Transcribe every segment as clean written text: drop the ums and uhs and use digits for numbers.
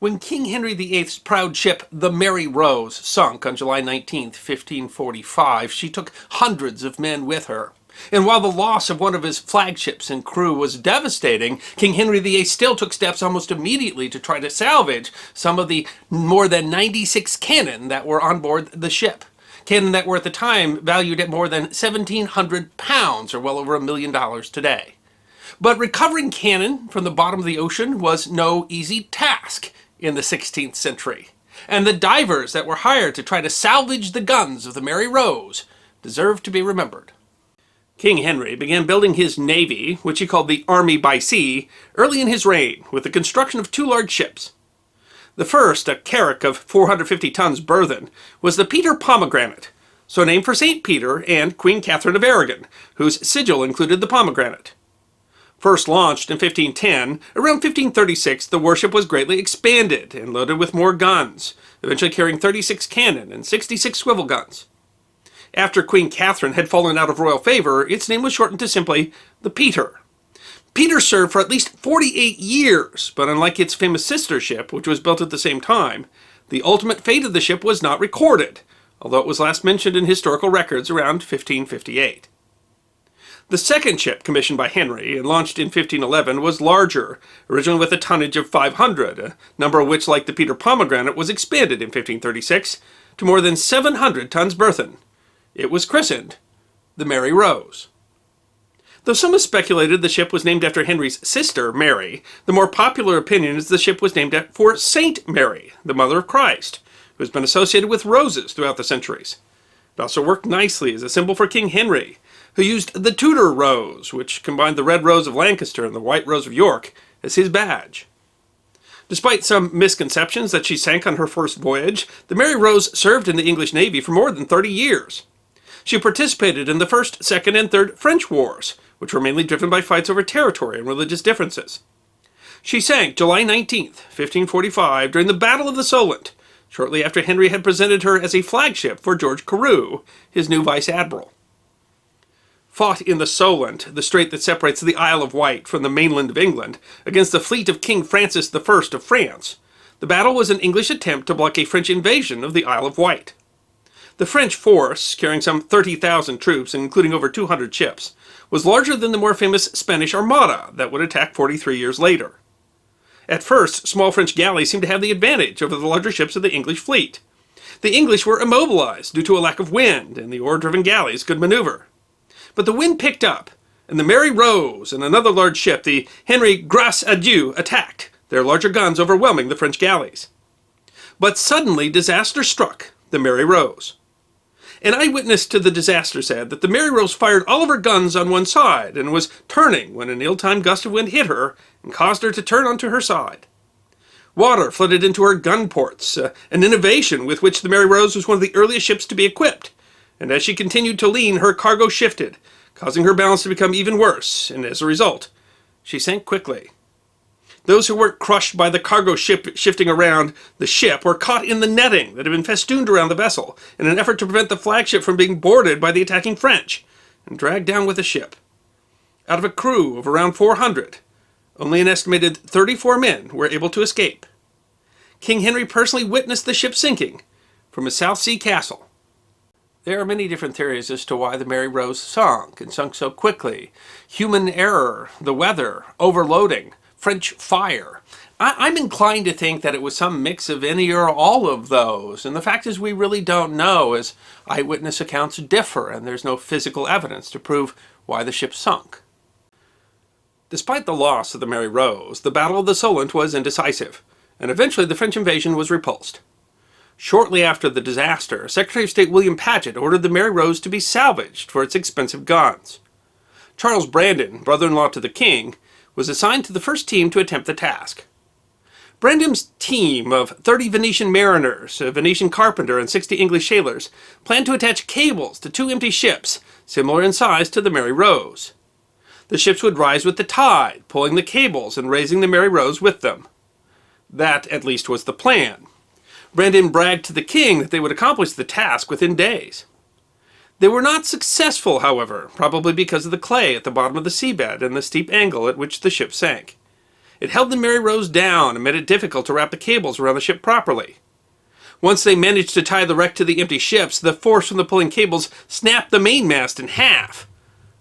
When King Henry VIII's proud ship, the Mary Rose, sunk on July 19, 1545, she took hundreds of men with her. And while the loss of one of his flagships and crew was devastating, King Henry VIII still took steps almost immediately to try to salvage some of the more than 96 cannon that were on board the ship. Cannon that were at the time valued at more than 1,700 pounds, or well over $1 million today. But recovering cannon from the bottom of the ocean was no easy task in the 16th century. And the divers that were hired to try to salvage the guns of the Mary Rose deserve to be remembered. King Henry began building his navy, which he called the Army by Sea, early in his reign with the construction of two large ships. The first, a carrack of 450 tons burthen, was the Peter Pomegranate, so named for St. Peter and Queen Catherine of Aragon, whose sigil included the pomegranate. First launched in 1510, around 1536 the warship was greatly expanded and loaded with more guns, eventually carrying 36 cannon and 66 swivel guns. After Queen Catherine had fallen out of royal favor, its name was shortened to simply the Peter. Peter served for at least 48 years, but unlike its famous sister ship, which was built at the same time, the ultimate fate of the ship was not recorded, although it was last mentioned in historical records around 1558. The second ship, commissioned by Henry and launched in 1511, was larger, originally with a tonnage of 500, a number of which, like the Peter Pomegranate, was expanded in 1536 to more than 700 tons burthen. It was christened the Mary Rose. Though some have speculated the ship was named after Henry's sister, Mary, the more popular opinion is the ship was named for Saint Mary, the Mother of Christ, who has been associated with roses throughout the centuries. It also worked nicely as a symbol for King Henry, who used the Tudor rose, which combined the red rose of Lancaster and the white rose of York, as his badge. Despite some misconceptions that she sank on her first voyage, the Mary Rose served in the English Navy for more than 30 years. She participated in the First, Second, and Third French Wars, which were mainly driven by fights over territory and religious differences. She sank July 19, 1545, during the Battle of the Solent, shortly after Henry had presented her as a flagship for George Carew, his new vice-admiral. Fought in the Solent, the strait that separates the Isle of Wight from the mainland of England, against the fleet of King Francis I of France, the battle was an English attempt to block a French invasion of the Isle of Wight. The French force, carrying some 30,000 troops, including over 200 ships, was larger than the more famous Spanish Armada that would attack 43 years later. At first, small French galleys seemed to have the advantage over the larger ships of the English fleet. The English were immobilized due to a lack of wind, and the oar-driven galleys could maneuver. But the wind picked up, and the Mary Rose and another large ship, the Henry Grâce à Dieu, attacked, their larger guns overwhelming the French galleys. But suddenly disaster struck the Mary Rose. An eyewitness to the disaster said that the Mary Rose fired all of her guns on one side and was turning when an ill-timed gust of wind hit her and caused her to turn onto her side. Water flooded into her gun ports, an innovation with which the Mary Rose was one of the earliest ships to be equipped, and as she continued to lean, her cargo shifted, causing her balance to become even worse, and as a result, she sank quickly. Those who weren't crushed by the cargo ship shifting around the ship were caught in the netting that had been festooned around the vessel in an effort to prevent the flagship from being boarded by the attacking French and dragged down with the ship. Out of a crew of around 400, only an estimated 34 men were able to escape. King Henry personally witnessed the ship sinking from his South Sea castle. There are many different theories as to why the Mary Rose sunk, and sunk so quickly. Human error, the weather, overloading, French fire. I'm inclined to think that it was some mix of any or all of those, and the fact is we really don't know, as eyewitness accounts differ and there's no physical evidence to prove why the ship sunk. Despite the loss of the Mary Rose, the Battle of the Solent was indecisive, and eventually the French invasion was repulsed. Shortly after the disaster, Secretary of State William Paget ordered the Mary Rose to be salvaged for its expensive guns. Charles Brandon, brother-in-law to the king, was assigned to the first team to attempt the task. Brandon's team of 30 Venetian mariners, a Venetian carpenter, and 60 English sailors planned to attach cables to two empty ships, similar in size to the Mary Rose. The ships would rise with the tide, pulling the cables and raising the Mary Rose with them. That, at least, was the plan. Brandon bragged to the king that they would accomplish the task within days. They were not successful, however, probably because of the clay at the bottom of the seabed and the steep angle at which the ship sank. It held the Mary Rose down and made it difficult to wrap the cables around the ship properly. Once they managed to tie the wreck to the empty ships, the force from the pulling cables snapped the mainmast in half.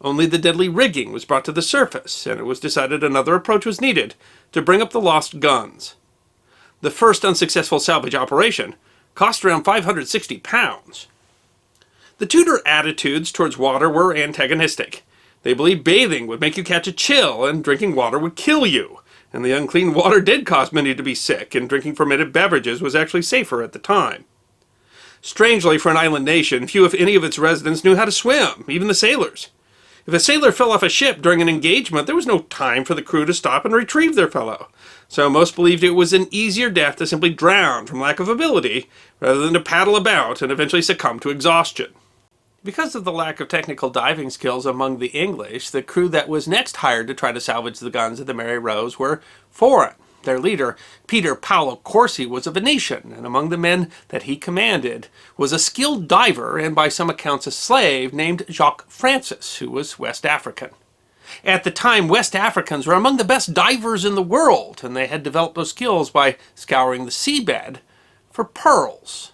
Only the deadly rigging was brought to the surface, and it was decided another approach was needed to bring up the lost guns. The first unsuccessful salvage operation cost around £560. The Tudor attitudes towards water were antagonistic. They believed bathing would make you catch a chill, and drinking water would kill you. And the unclean water did cause many to be sick, and drinking fermented beverages was actually safer at the time. Strangely, for an island nation, few if any of its residents knew how to swim, even the sailors. If a sailor fell off a ship during an engagement, there was no time for the crew to stop and retrieve their fellow. So most believed it was an easier death to simply drown from lack of ability, rather than to paddle about and eventually succumb to exhaustion. Because of the lack of technical diving skills among the English, the crew that was next hired to try to salvage the guns of the Mary Rose were foreign. Their leader, Peter Paolo Corsi, was a Venetian, and among the men that he commanded was a skilled diver and by some accounts a slave named Jacques Francis, who was West African. At the time, West Africans were among the best divers in the world, and they had developed those skills by scouring the seabed for pearls.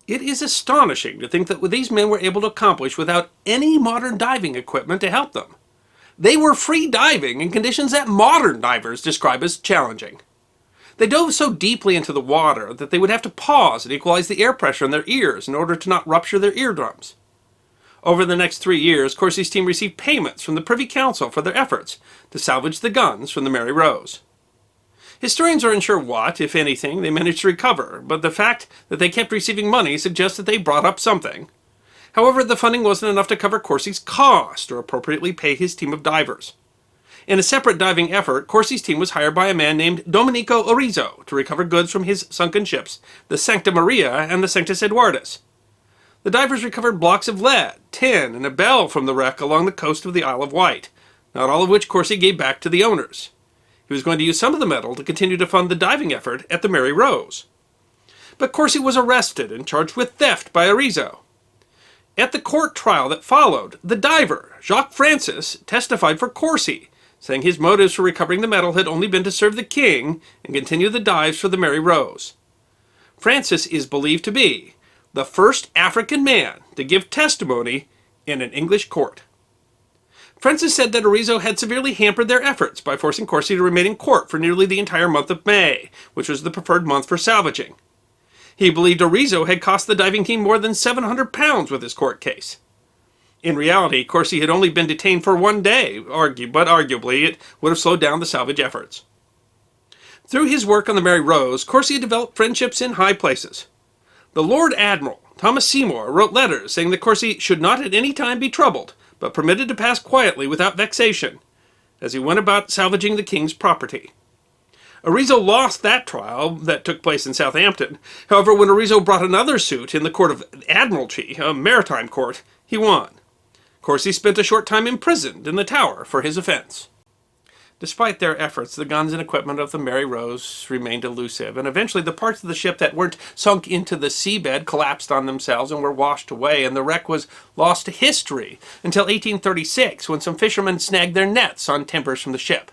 It is astonishing to think that what these men were able to accomplish without any modern diving equipment to help them. They were free diving in conditions that modern divers describe as challenging. They dove so deeply into the water that they would have to pause and equalize the air pressure in their ears in order to not rupture their eardrums. Over the next 3 years, Corsi's team received payments from the Privy Council for their efforts to salvage the guns from the Mary Rose. Historians are unsure what, if anything, they managed to recover, but the fact that they kept receiving money suggests that they brought up something. However, the funding wasn't enough to cover Corsi's cost or appropriately pay his team of divers. In a separate diving effort, Corsi's team was hired by a man named Domenico Orizo to recover goods from his sunken ships, the Sancta Maria and the Sanctus Eduardus. The divers recovered blocks of lead, tin, and a bell from the wreck along the coast of the Isle of Wight, not all of which Corsi gave back to the owners. He was going to use some of the metal to continue to fund the diving effort at the Mary Rose. But Corsi was arrested and charged with theft by Orizo. At the court trial that followed, the diver, Jacques Francis, testified for Corsi, saying his motives for recovering the metal had only been to serve the king and continue the dives for the Mary Rose. Francis is believed to be the first African man to give testimony in an English court. Francis said that Orizo had severely hampered their efforts by forcing Corsi to remain in court for nearly the entire month of May, which was the preferred month for salvaging. He believed Orizo had cost the diving team more than £700 with his court case. In reality, Corsi had only been detained for 1 day, but arguably it would have slowed down the salvage efforts. Through his work on the Mary Rose, Corsi had developed friendships in high places. The Lord Admiral, Thomas Seymour, wrote letters saying that Corsi should not at any time be troubled, but permitted to pass quietly without vexation, as he went about salvaging the king's property. Orizo lost that trial that took place in Southampton. However, when Orizo brought another suit in the Court of Admiralty, a maritime court, he won. Corsi spent a short time imprisoned in the Tower for his offense. Despite their efforts, the guns and equipment of the Mary Rose remained elusive, and eventually the parts of the ship that weren't sunk into the seabed collapsed on themselves and were washed away, and the wreck was lost to history until 1836, when some fishermen snagged their nets on timbers from the ship.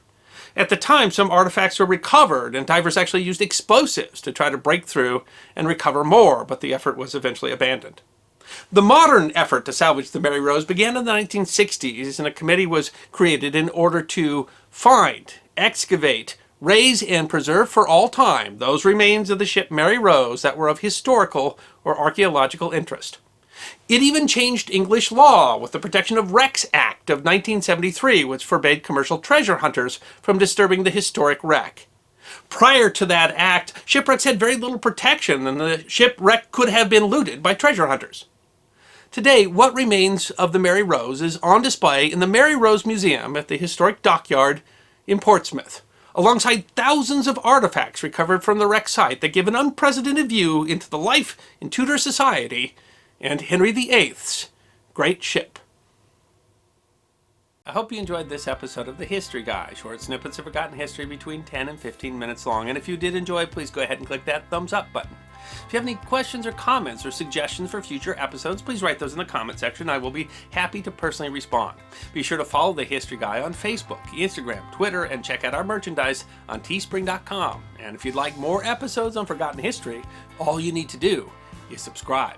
At the time, some artifacts were recovered, and divers actually used explosives to try to break through and recover more, but the effort was eventually abandoned. The modern effort to salvage the Mary Rose began in the 1960s, and a committee was created in order to find, excavate, raise, and preserve for all time those remains of the ship Mary Rose that were of historical or archaeological interest. It even changed English law with the Protection of Wrecks Act of 1973, which forbade commercial treasure hunters from disturbing the historic wreck. Prior to that act, shipwrecks had very little protection, and the shipwreck could have been looted by treasure hunters. Today, what remains of the Mary Rose is on display in the Mary Rose Museum at the historic dockyard in Portsmouth, alongside thousands of artifacts recovered from the wreck site that give an unprecedented view into the life in Tudor society and Henry VIII's great ship. I hope you enjoyed this episode of The History Guy, short snippets of forgotten history between 10 and 15 minutes long. And if you did enjoy, please go ahead and click that thumbs up button. If you have any questions or comments or suggestions for future episodes, please write those in the comment section. I will be happy to personally respond. Be sure to follow The History Guy on Facebook, Instagram, Twitter, and check out our merchandise on teespring.com. And if you'd like more episodes on Forgotten History, all you need to do is subscribe.